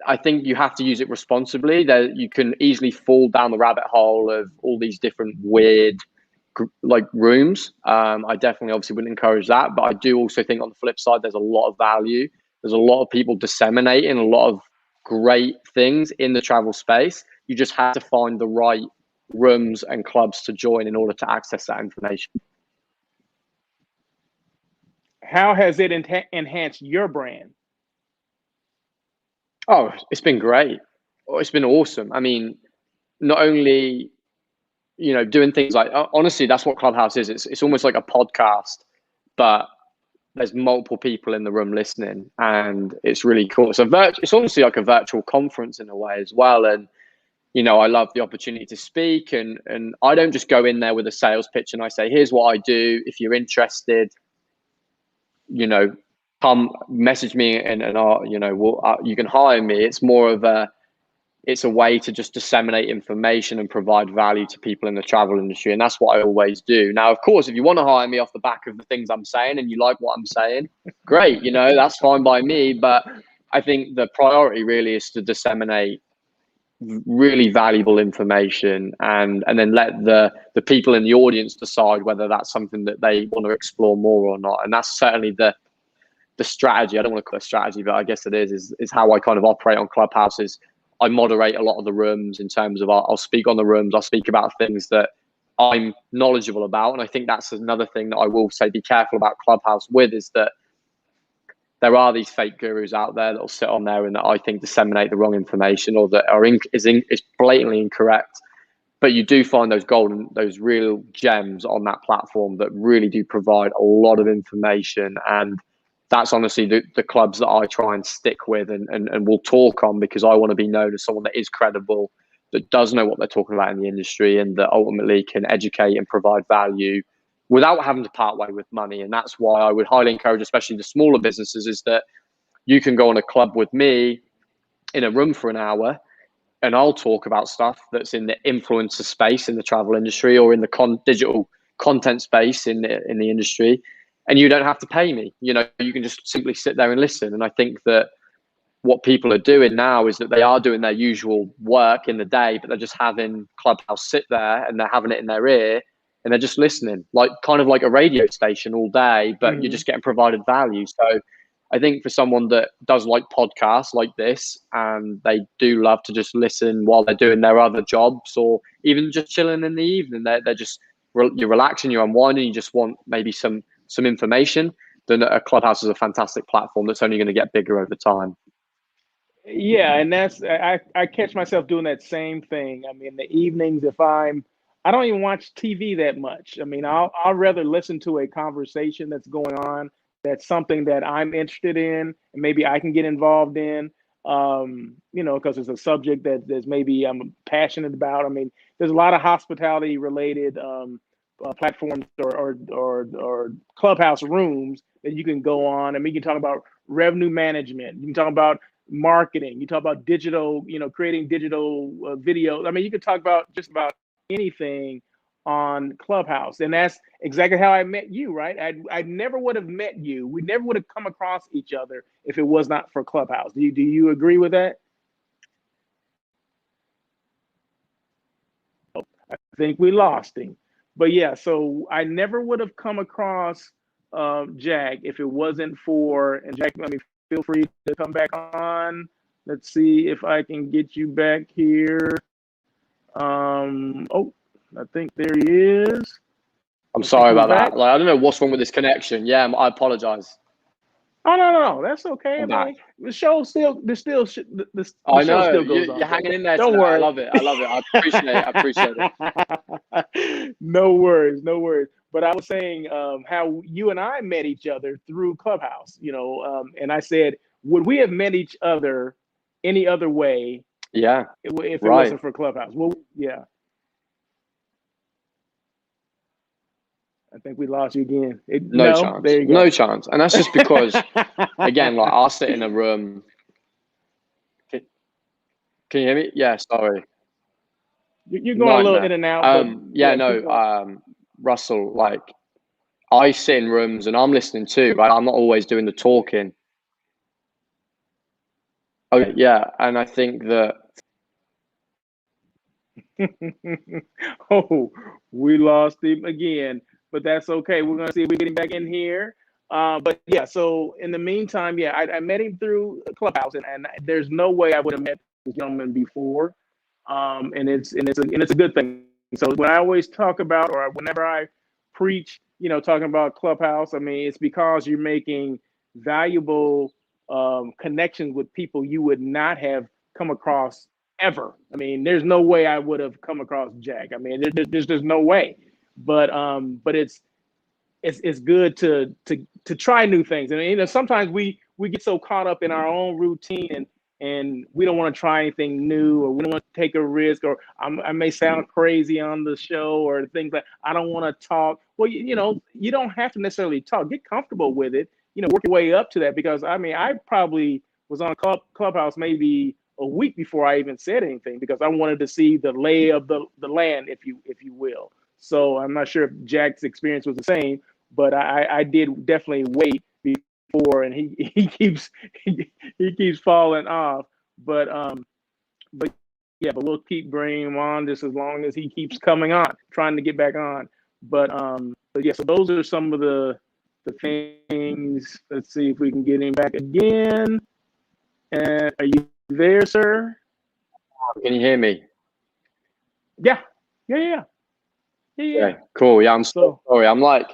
I think you have to use it responsibly. That you can easily fall down the rabbit hole of all these different weird like rooms. I definitely obviously wouldn't encourage that, but I do also think on the flip side, there's a lot of value. There's a lot of people disseminating a lot of great things in the travel space. You just have to find the right rooms and clubs to join in order to access that information. How has it enhanced your brand? Oh, it's been great. Oh, it's been awesome. I mean, not only doing things like, honestly, that's what Clubhouse is. It's almost like a podcast, but there's multiple people in the room listening, and it's really cool. It's honestly like a virtual conference in a way as well. And I love the opportunity to speak, and I don't just go in there with a sales pitch and I say, here's what I do. If you're interested, come message me, and you can hire me. It's more of it's a way to just disseminate information and provide value to people in the travel industry. And that's what I always do. Now, of course, if you want to hire me off the back of the things I'm saying and you like what I'm saying, great, that's fine by me. But I think the priority really is to disseminate really valuable information, and then let the people in the audience decide whether that's something that they want to explore more or not. And that's certainly the strategy. I don't want to call it a strategy, but I guess it is how I kind of operate on Clubhouse. Is I moderate a lot of the rooms in terms of I'll speak on the rooms. I'll speak about things that I'm knowledgeable about. And I think that's another thing that I will say, be careful about Clubhouse with, is that there are these fake gurus out there that will sit on there and that I think disseminate the wrong information, or that is blatantly incorrect. But you do find those real gems on that platform that really do provide a lot of information. And that's honestly the clubs that I try and stick with and will talk on, because I want to be known as someone that is credible, that does know what they're talking about in the industry, and that ultimately can educate and provide value without having to part way with money. And that's why I would highly encourage, especially the smaller businesses, is that you can go on a club with me in a room for an hour, and I'll talk about stuff that's in the influencer space in the travel industry, or in the digital content space in the industry, and you don't have to pay me. You can just simply sit there and listen. And I think that what people are doing now is that they are doing their usual work in the day, but they're just having Clubhouse sit there, and they're having it in their ear, and they're just listening, like kind of like a radio station all day, but you're just getting provided value. So I think for someone that does like podcasts like this, and they do love to just listen while they're doing their other jobs, or even just chilling in the evening, they're just, you're relaxing, you're unwinding, you just want maybe some information, then a Clubhouse is a fantastic platform that's only going to get bigger over time. Yeah, and that's I catch myself doing that same thing. I mean, the evenings, if I'm I don't even watch TV that much. I mean, I'll rather listen to a conversation that's going on, that's something that I'm interested in, and maybe I can get involved in. You know, because it's a subject that's maybe I'm passionate about. I mean, there's a lot of hospitality related platforms or clubhouse rooms that you can go on. I mean, you can talk about revenue management. You can talk about marketing. You talk about digital, you know, creating digital videos. I mean, you can talk about just about anything on Clubhouse, and that's exactly how I met you, right? I never would have met you. We never would have come across each other if it was not for Clubhouse. Do you agree with that? I think we lost him. But yeah, so I never would have come across Jack if it wasn't for, and Jack, I mean, feel free to come back on. Let's see if I can get you back here. Oh, I think there he is. I'm sorry about that. Like, I don't know what's wrong with this connection. Yeah, I apologize. Oh no, that's okay. I'm I mean, back. the show still, the I show know still goes on. you're hanging in there. Don't Today. worry. I love it. I love it. I appreciate it. I appreciate it. No worries, no worries. But I was saying how you and I met each other through Clubhouse, you know, and I said, would we have met each other any other way? Yeah. If it right. wasn't for Clubhouse? Well, yeah. I think we lost you again. No chance. There you go. No chance. And that's just because, again, like I'll sit in a room. Can you hear me? Yeah, sorry. You're going a little in and out. But yeah, no, Russell, like I sit in rooms and I'm listening too, right? I'm not always doing the talking. Oh, yeah. And I think that. Oh, we lost him again, but that's okay. We're going to see if we get him back in here. But yeah, so in the meantime, yeah, I met him through Clubhouse, and there's no way I would have met this gentleman before. And it's a good thing. So when I always talk about, or whenever I preach, you know, talking about Clubhouse, I mean, it's because you're making valuable connections with people you would not have come across ever. I mean, there's no way I would have come across Jack. I mean, there's no way. But it's good to try new things. And you know, sometimes we get so caught up in our own routine and we don't want to try anything new, or we don't want to take a risk, or I may sound crazy on the show, or things like I don't want to talk. Well, you know, you don't have to necessarily talk. Get comfortable with it. You know, work your way up to that, because I mean, I probably was on Clubhouse maybe a week before I even said anything, because I wanted to see the lay of the land, if you will. So I'm not sure if Jack's experience was the same, but I did definitely wait before, and he keeps falling off. But yeah, but we'll keep bringing him on just as long as he keeps coming on, trying to get back on. But yeah, so those are some of the things. Let's see if we can get him back again. And are you there, sir? Can you hear me? Yeah. Cool. Yeah, I'm so sorry. I'm like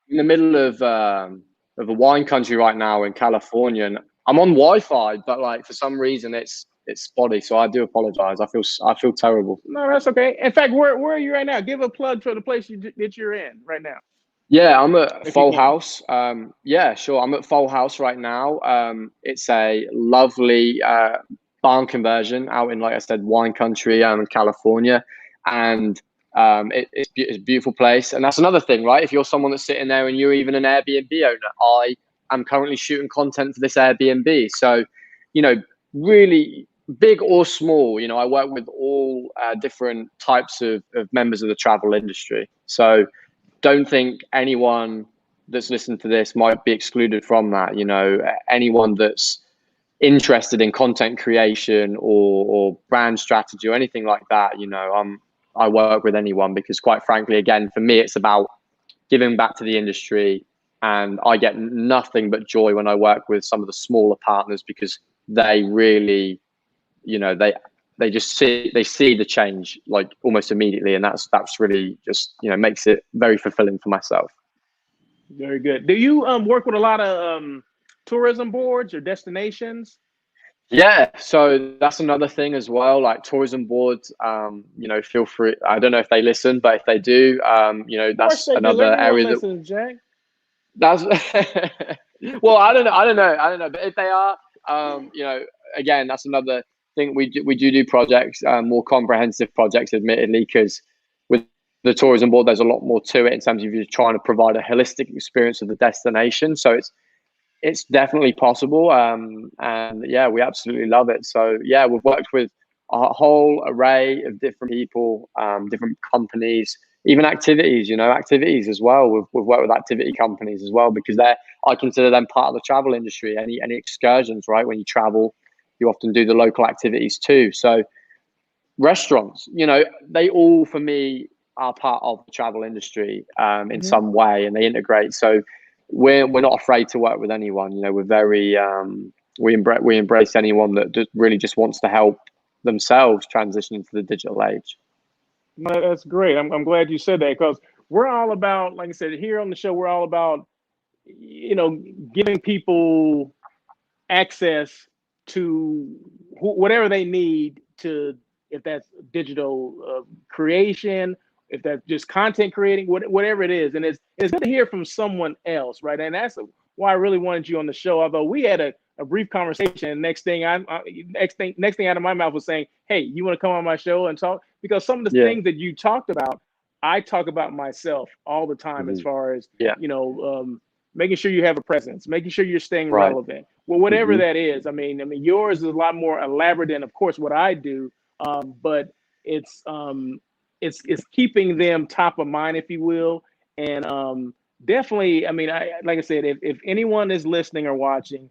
in the middle of a wine country right now in California, and I'm on Wi-Fi, but like for some reason it's spotty. So I do apologize. I feel terrible. No, that's okay. In fact, where are you right now? Give a plug for the place that you're in right now. Yeah, I'm at Full House. Yeah, sure. I'm at Full House right now. It's a lovely barn conversion out in, like I said, wine country in California, and it's a beautiful place. And that's another thing, right? If you're someone that's sitting there and you're even an Airbnb owner, I am currently shooting content for this Airbnb. So, you know, really big or small, you know, I work with all different types of members of the travel industry. So don't think anyone that's listened to this might be excluded from that. You know, anyone that's interested in content creation or brand strategy or anything like that, you know, I work with anyone, because quite frankly, again, for me, it's about giving back to the industry, and I get nothing but joy when I work with some of the smaller partners, because they really, you know, they just see the change like almost immediately, and that's really just, you know, makes it very fulfilling for myself. Very good. Do you work with a lot of tourism boards or destinations? Yeah, so that's another thing as well. Like tourism boards, feel free. I don't know if they listen, but if they do, Of course that's they do. another Everyone area that listens, Jack. that's. Well, I don't know. But if they are, again, that's another thing. We do projects, more comprehensive projects, admittedly, because with the tourism board, there's a lot more to it in terms of you trying to provide a holistic experience of the destination. So it's definitely possible. And yeah, we absolutely love it. So yeah, we've worked with a whole array of different people, different companies, even activities as well. We've worked with activity companies as well, because I consider them part of the travel industry. Any excursions, right? When you travel, you often do the local activities too. So restaurants, they all for me are part of the travel industry, in Hmm. some way, and they integrate. So we're not afraid to work with anyone. We're very we embrace anyone that really just wants to help themselves transition into the digital age. No, that's great. I'm glad you said that, because we're all about, like I said, here on the show, we're all about, you know, giving people access to whatever they need to, if that's digital creation, if that's just content creating, whatever it is. And it's good to hear from someone else, right? And that's why I really wanted you on the show. Although we had a brief conversation, and next thing out of my mouth was saying, "Hey, you want to come on my show and talk?" Because some of the Yeah. things that you talked about, I talk about myself all the time, as Mhm. far as, Yeah. making sure you have a presence, making sure you're staying Right. relevant. Well, whatever Hmm. that is. I mean, yours is a lot more elaborate than, of course, what I do. But it's it's keeping them top of mind, if you will. And definitely, I mean, like I said, if anyone is listening or watching,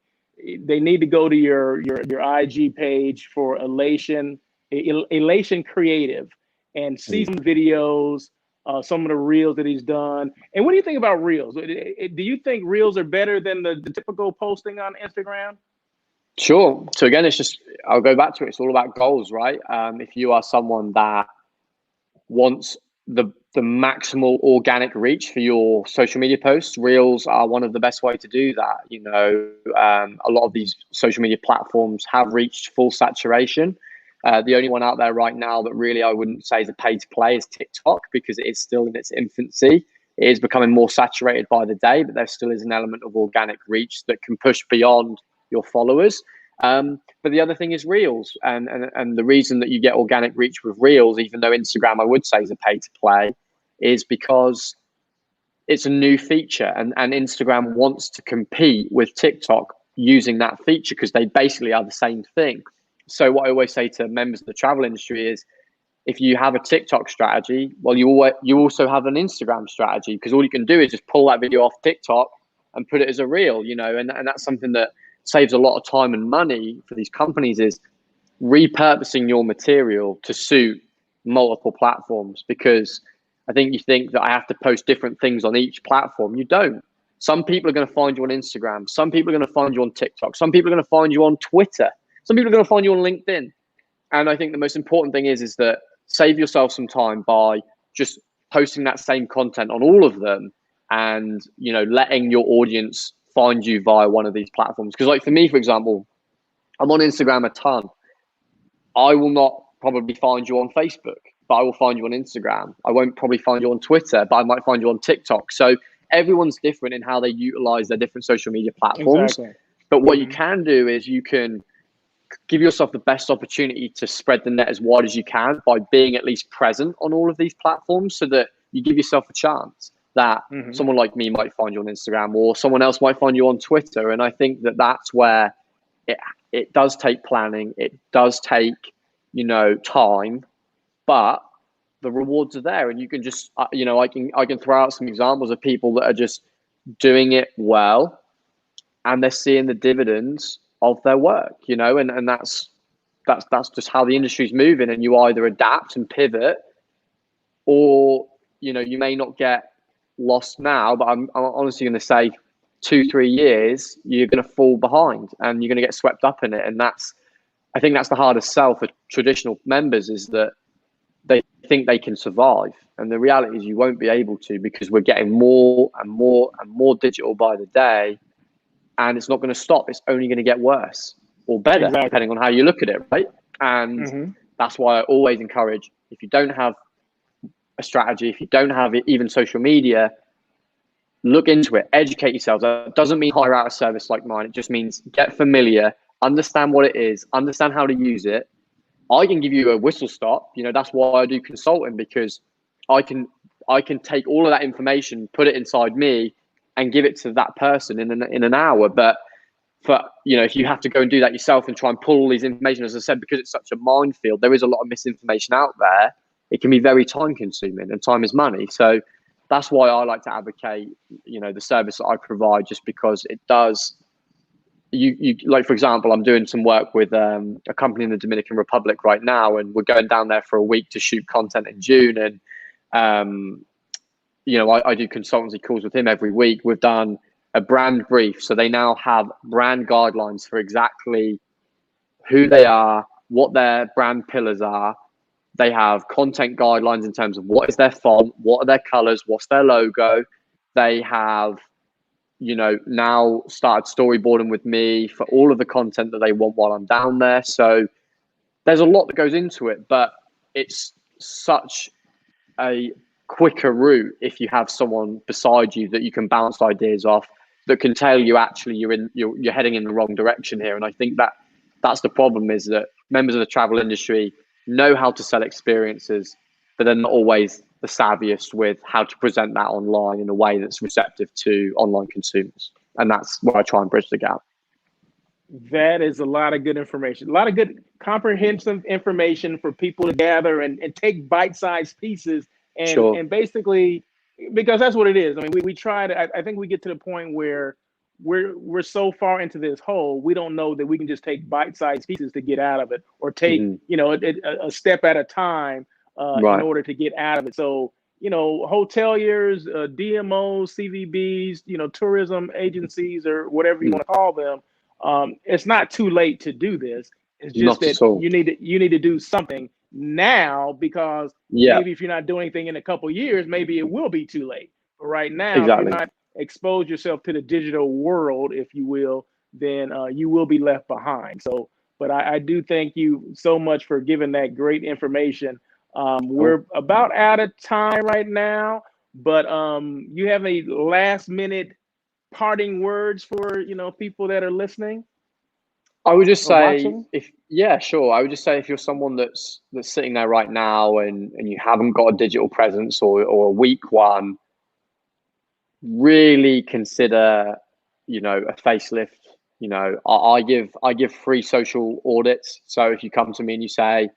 they need to go to your IG page for Elation Creative, and see some videos, some of the reels that he's done. And what do you think about reels? Do you think reels are better than the typical posting on Instagram? Sure. So again, I'll go back to it. It's all about goals, right? If you are someone that wants the maximal organic reach for your social media posts, reels are one of the best way to do that. A lot of these social media platforms have reached full saturation. The only one out there right now that really I wouldn't say is a pay to play is TikTok, because it is still in its infancy. It is becoming more saturated by the day, but there still is an element of organic reach that can push beyond your followers. But the other thing is reels, and the reason that you get organic reach with reels, even though Instagram I would say is a pay to play, is because it's a new feature, and Instagram wants to compete with TikTok using that feature, because they basically are the same thing. So what I always say to members of the travel industry is, if you have a TikTok strategy, well, you also have an Instagram strategy, because all you can do is just pull that video off TikTok and put it as a reel, and that's something that saves a lot of time and money for these companies, is repurposing your material to suit multiple platforms. Because I think you think that I have to post different things on each platform. You don't. Some people are going to find you on Instagram. Some people are going to find you on TikTok. Some people are going to find you on Twitter. Some people are going to find you on LinkedIn. And I think the most important thing is that save yourself some time by just posting that same content on all of them, and letting your audience find you via one of these platforms. Because like for me, for example, I'm on Instagram a ton. I will not probably find you on Facebook, but I will find you on Instagram. I won't probably find you on Twitter, but I might find you on TikTok. So everyone's different in how they utilize their different social media platforms. Exactly. But what you Hmm. can do is you can give yourself the best opportunity to spread the net as wide as you can by being at least present on all of these platforms, so that you give yourself a chance that Hmm. someone like me might find you on Instagram, or someone else might find you on Twitter. And I think that that's where it it does take planning, it does take time, but the rewards are there, and you can just I can throw out some examples of people that are just doing it well, and they're seeing the dividends of their work, and that's just how the industry's moving. And you either adapt and pivot, or you may not get lost now, but I'm honestly going to say 2-3 years you're going to fall behind, and you're going to get swept up in it. And I think that's the hardest sell for traditional members, is that they think they can survive, and the reality is you won't be able to, because we're getting more and more and more digital by the day, and it's not going to stop. It's only going to get worse. or better, Exactly. depending on how you look at it, right? And that's why I always encourage, if you don't have a strategy, if you don't have it, even social media, look into it, educate yourselves. That doesn't mean hire out a service like mine. It just means get familiar, understand what it is, understand how to use it. I can give you a whistle stop. That's why I do consulting, because I can take all of that information, put it inside me, and give it to that person in an hour. But if you have to go and do that yourself and try and pull all these information, as I said, because it's such a minefield, there is a lot of misinformation out there. It can be very time consuming, and time is money. So that's why I like to advocate, the service that I provide, just because it does. You like, for example, I'm doing some work with a company in the Dominican Republic right now, and we're going down there for a week to shoot content in June. And I do consultancy calls with him every week. We've done a brand brief, so they now have brand guidelines for exactly who they are, what their brand pillars are. They have content guidelines in terms of what is their font, what are their colors, what's their logo. They have now started storyboarding with me for all of the content that they want while I'm down there. So there's a lot that goes into it, but it's such a quicker route if you have someone beside you that you can bounce ideas off, that can tell you actually you're heading in the wrong direction here. And I think that's the problem, is that members of the travel industry know how to sell experiences, but they're not always the savviest with how to present that online in a way that's receptive to online consumers. And that's where I try and bridge the gap. That is a lot of good information, a lot of good comprehensive information for people to gather and take bite-sized pieces and basically, because that's what it is. I mean, we try to, I think we get to the point where we're so far into this hole, we don't know that we can just take bite-sized pieces to get out of it, or take, a step at a time in order to get out of it. So, hoteliers, DMOs, CVBs, tourism agencies, or whatever you want to call them, it's not too late to do this. It's just that you need to do something now, because maybe if you're not doing anything in a couple of years, maybe it will be too late. But right now, if you're not expose yourself to the digital world, if you will, then you will be left behind. So, but I do thank you so much for giving that great information. We're about out of time right now, but you have a last minute parting words for people that are listening? I would just say, I would just say, if you're someone that's sitting there right now and you haven't got a digital presence, or a weak one, really consider, a facelift. I give free social audits. So if you come to me and you say,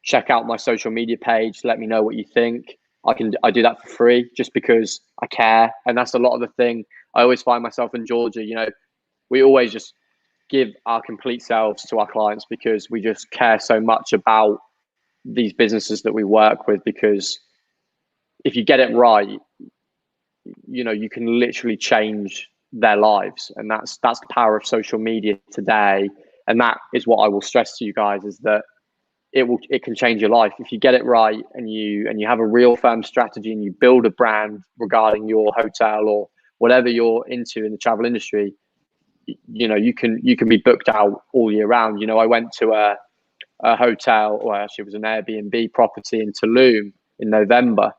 check out my social media page, let me know what you think, I do that for free, just because I care. And that's a lot of the thing. I always find myself in Georgia, we always just give our complete selves to our clients, because we just care so much about these businesses that we work with. Because if you get it right, you can literally change their lives. And that's the power of social media today. And that is what I will stress to you guys, is that it can change your life if you get it right, and you have a real firm strategy, and you build a brand regarding your hotel or whatever you're into in the travel industry. You can be booked out all year round. I went to a hotel, or actually it was an Airbnb property in Tulum in November.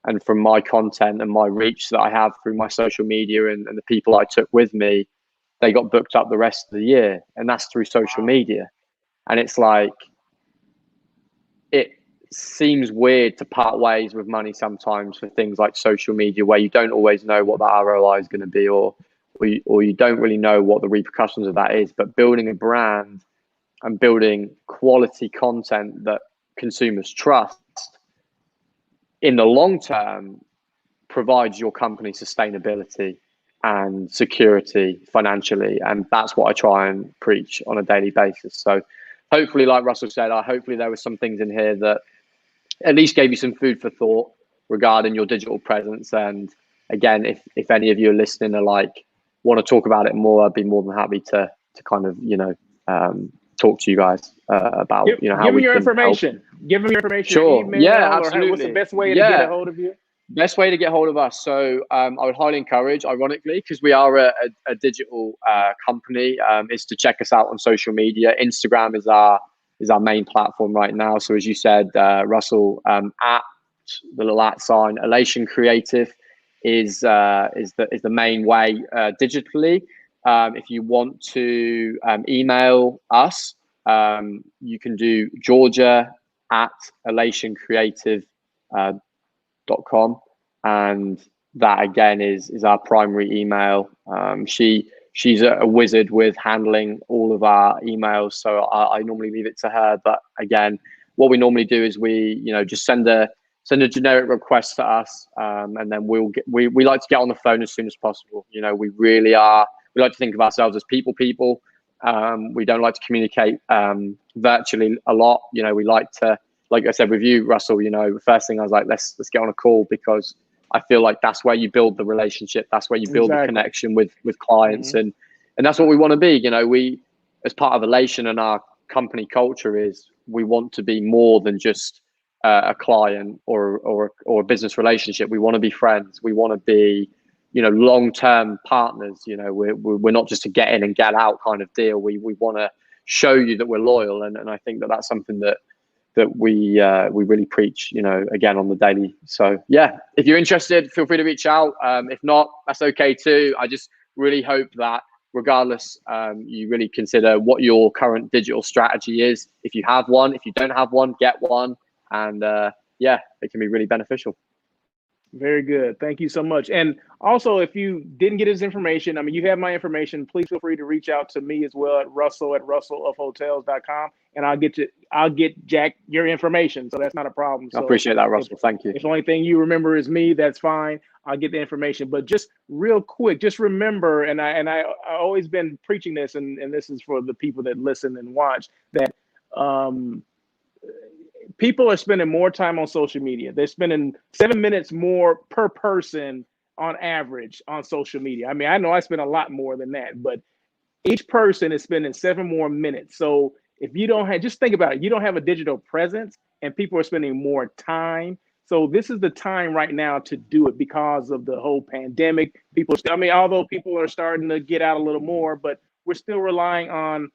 And from my content and my reach that I have through my social media and the people I took with me, they got booked up the rest of the year. And that's through social media. And it's like, it seems weird to part ways with money sometimes for things like social media, where you don't always know what the ROI is going to be, or you don't really know what the repercussions of that is. But building a brand and building quality content that consumers trust in the long term provides your company sustainability and security financially. And that's what I try and preach on a daily basis. So hopefully, like Russell said, hopefully there were some things in here that at least gave you some food for thought regarding your digital presence. And again, if any of you are listening are want to talk about it more, I'd be more than happy to kind of, talk to you guys about, how give me your information. Give them your information. Sure. Email, yeah, absolutely. What's the best way to get a hold of you? Best way to get hold of us. So I would highly encourage, ironically, because we are a digital company, is to check us out on social media. Instagram is our main platform right now. So as you said, Russell, at the little at sign, Elation Creative is the main way digitally. If you want to email us, you can do Georgia at elationcreative.com, and that again is our primary email. She's a wizard with handling all of our emails, so I normally leave it to her. But again, what we normally do is we just send a generic request to us, and then we like to get on the phone as soon as possible. We really are. We like to think of ourselves as people. We don't like to communicate virtually a lot. We like to, like I said with you, Russell, the first thing I was like, let's get on a call, because I feel like that's where you build the relationship. That's where you build the connection with clients. Mm-hmm. And that's what we want to be. We, as part of Elation and our company culture, is we want to be more than just a client or a business relationship. We want to be friends. We want to be, long-term partners. We're not just a get in and get out kind of deal. We want to show you that we're loyal. And I think that's something that we really preach, again, on the daily. So yeah, if you're interested, feel free to reach out. If not, that's okay too. I just really hope that regardless, you really consider what your current digital strategy is. If you have one, if you don't have one, get one. And yeah, it can be really beneficial. Very good. Thank you so much. And also, if you didn't get his information, you have my information. Please feel free to reach out to me as well at russell@russellofhotels.com, and I'll get Jack your information. So that's not a problem. So I appreciate that, Russell. Thank you. If the only thing you remember is me, that's fine. I'll get the information. But just real quick, just remember, and I always been preaching this, and this is for the people that listen and watch, that people are spending more time on social media. They're spending 7 minutes more per person on average on social media. I know I spend a lot more than that, but each person is spending 7 more minutes. So if you don't have, just think about it, you don't have a digital presence and people are spending more time. So this is the time right now to do it because of the whole pandemic. Although people are starting to get out a little more, but we're still relying on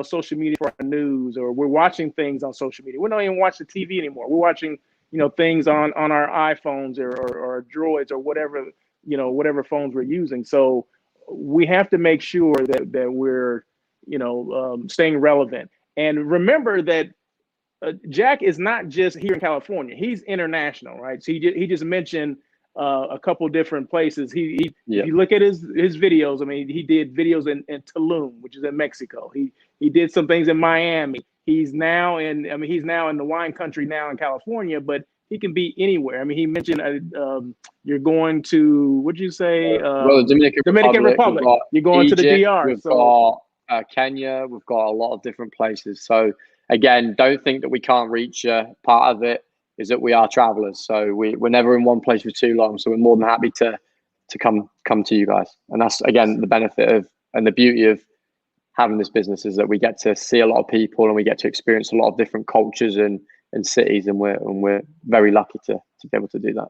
social media for our news, or we're watching things on social media. We don't even watch the TV anymore. We're watching, things on our iPhones or Droids or whatever phones we're using. So we have to make sure that we're, staying relevant. And remember that Jack is not just here in California. He's international, right? So he just mentioned a couple different places. If you look at his videos, he did videos in Tulum, which is in Mexico. He did some things in Miami. He's now in the wine country now in California, but he can be anywhere. He mentioned you're going to, what'd you say? The Dominican Republic. You're going Egypt, to the DR. We've got Kenya. We've got a lot of different places. So again, don't think that we can't reach you. Part of it is that we are travelers. So we're never in one place for too long. So we're more than happy to come to you guys. And that's, again, the benefit of and the beauty of having this business, is that we get to see a lot of people and we get to experience a lot of different cultures and cities. And we're very lucky to be able to do that.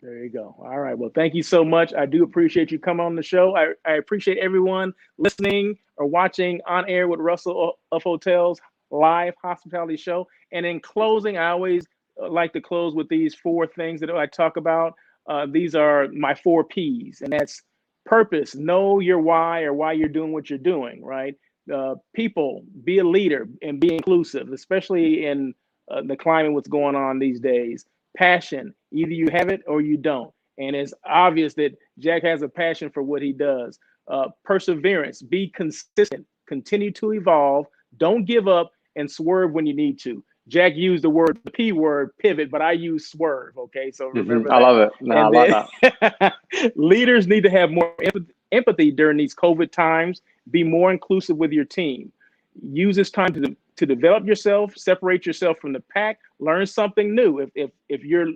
There you go. All right. Well, thank you so much. I do appreciate you coming on the show. I appreciate everyone listening or watching On Air with Russell of Hotels live hospitality show. And in closing, I always like to close with these 4 things that I talk about. These are my 4 P's, and that's purpose. Know your why, or why you're doing what you're doing, right? People, be a leader and be inclusive, especially in the climate, what's going on these days. Passion, either you have it or you don't. And it's obvious that Jack has a passion for what he does. Perseverance, be consistent, continue to evolve, don't give up, and swerve when you need to. Jack used the P word, pivot, but I use swerve. Okay, so remember that. I love it. No, I love that. Leaders need to have more empathy during these COVID times. Be more inclusive with your team. Use this time to develop yourself, separate yourself from the pack, learn something new. If your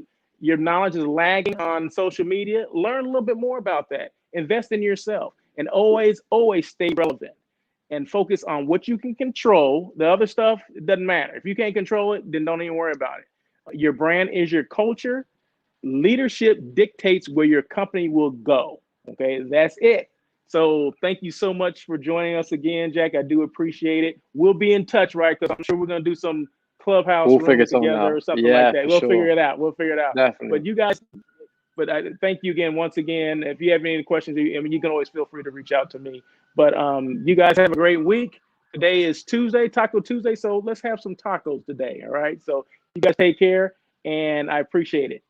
knowledge is lagging on social media, learn a little bit more about that. Invest in yourself, and always stay relevant. And focus on what you can control. The other stuff, it doesn't matter. If you can't control it, then don't even worry about it. Your brand is your culture. leadership dictates where your company will go. Okay, that's it. So thank you so much for joining us again, Jack. I do appreciate it. We'll be in touch, right? Because I'm sure we're gonna do some clubhouse We'll figure rooms something together or out. something like Yeah, that. for We'll figure sure. it out. We'll figure it out. Definitely. But you guys, but I thank you again, once again. If you have any questions, I mean, you can always feel free to reach out to me. But you guys have a great week. Today is Tuesday, Taco Tuesday. So let's have some tacos today. All right. So you guys take care, and I appreciate it.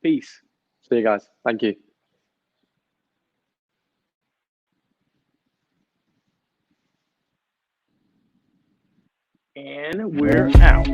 Peace. See you guys. Thank you. And we're out.